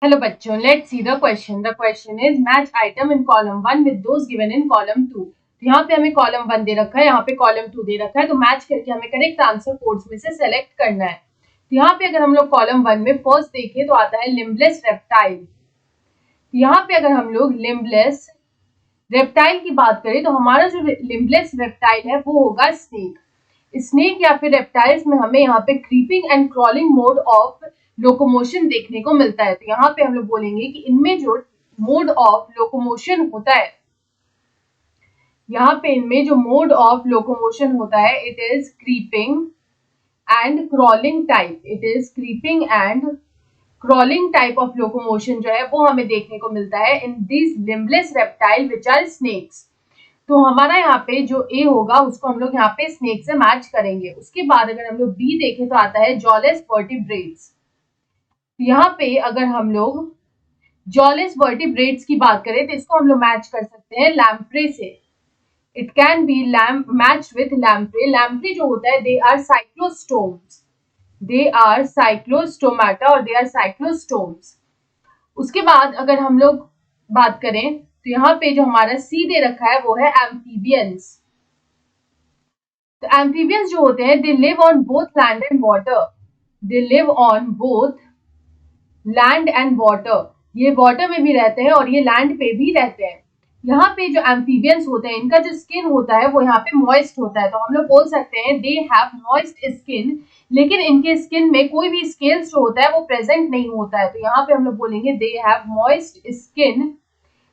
Hello बच्चों, let's see the question. The question is match item in column 1 with those given in column 2. तो यहाँ पे हमें column 1 दे रखा है, यहाँ पे कॉलम 2 दे रखा है, तो मैच करके हमें करेक्ट आंसर कोड्स में से सेलेक्ट करना है। तो यहाँ पे अगर हम लोग कॉलम 1 में फर्स्ट देखें तो आता है लिम्बलेस रेप्टाइल। तो यहाँ पे अगर हम लोग लिम्बलेस रेप्टाइल की बात करें तो हमारा जो लिम्बलेस रेप्टाइल है वो होगा स्नेक। स्नेक या फिर रेप्टाइल्स में हमें यहाँ पे creeping and crawling mode of locomotion देखने को मिलता है। तो यहाँ पे हम लोग बोलेंगे कि इनमें जो मोड ऑफ लोकोमोशन होता है, यहाँ पे इनमें जो मोड ऑफ लोकोमोशन होता है it is creeping and crawling type. It is creeping and crawling type of locomotion जो है वो हमें देखने को मिलता है in this limbless reptile which are snakes. तो हमारा यहाँ पे जो ए होगा उसको हम लोग यहाँ पे स्नेक से मैच करेंगे। उसके बाद अगर हम लोग बी देखें तो आता है जॉलेस वर्टिब्रेट्स। यहाँ पे अगर हम लोग जॉलेस वर्टिब्रेट्स की बात करें तो इसको हम लोग मैच कर सकते हैं लैम्प्रे से। It can be match with lamprey. Lamprey जो होता है they are cyclostomes, they are cyclostomata और दे आर साइक्लोस्टोम्स। उसके बाद अगर हम लोग बात करें तो यहाँ पे जो हमारा सी दे रखा है वो है एम्फीबियंस। तो एम्फीबियंस जो होते हैं they live on both land and water. They live on both land and water. ये वाटर में भी रहते हैं और ये लैंड पे भी रहते हैं। यहाँ पे जो एम्फीबियंस होते हैं इनका जो स्किन होता है वो यहाँ पे मॉइस्ट होता है। तो हम लोग बोल सकते हैं दे हैव मॉइस्ट स्किन, लेकिन इनके स्किन में कोई भी स्केल्स जो होता है वो प्रेजेंट नहीं होता है। तो यहाँ पे हम लोग बोलेंगे they have moist skin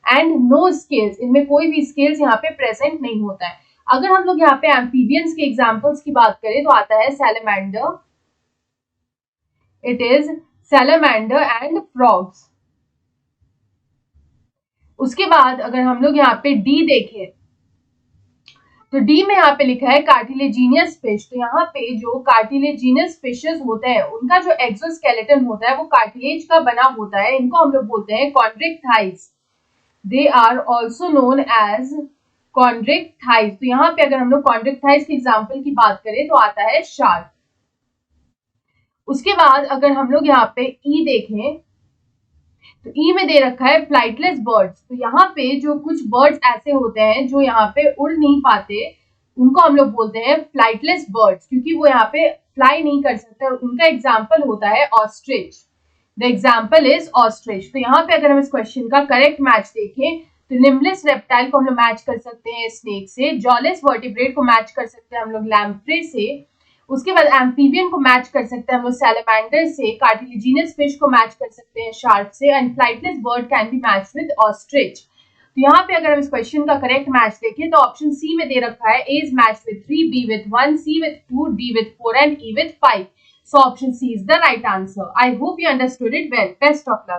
and no scales. इनमें कोई भी स्केल्स यहाँ पे प्रेजेंट नहीं होता है। अगर हम लोग यहाँ पे एम्फीबियंस के एग्जाम्पल्स की बात करें तो आता है salamander, it is salamander and frogs. उसके बाद अगर हम लोग यहाँ पे डी देखें तो डी में यहाँ पे लिखा है कार्टिलेजिनियस फिश। तो यहाँ पे जो कार्टिलेजिनियस फिशेस होते हैं उनका जो एक्सोस्केलेटन होता है वो कार्टिलेज का बना होता है। इनको हम लोग बोलते हैं chondrichthyes. They are also known as chondrichthyes. तो यहाँ पे अगर हम लोग कॉन्ड्रिक थाइस के एग्जाम्पल की बात करें तो आता है शार्क। उसके बाद अगर हम लोग यहाँ पे ई देखें तो ई में दे रखा है फ्लाइटलेस बर्ड्स। तो यहाँ पे जो कुछ बर्ड्स ऐसे होते हैं जो यहाँ पे उड़ नहीं पाते उनको हम लोग बोलते हैं फ्लाइटलेस बर्ड्स, क्योंकि वो यहाँ पे फ्लाई नहीं कर सकते। और उनका एग्जाम्पल होता है ostrich. The example is ostrich. तो यहाँ पे अगर हम इस क्वेश्चन का करेक्ट मैच देखें तो लिम्बलेस रेप्टाइल को हम लोग मैच कर सकते हैं स्नेक से, जॉलेस वर्टिब्रेट को मैच कर सकते हैं हम लोग लैम्प्रे से, उसके बाद एम्फीबियन को मैच कर सकते हैं हम लोग सैलमेंडर से, कार्टिलेजिनस फिश को मैच कर सकते हैं शार्क से, and flightless bird can be match with ostrich. तो यहाँ पे अगर हम इस क्वेश्चन का करेक्ट मैच देखें तो ऑप्शन सी में दे रखा है A is match with 3, B with 1, C with 2, D with 4 and E with 5। So option C is the right answer. I hope you understood it well. Best of luck.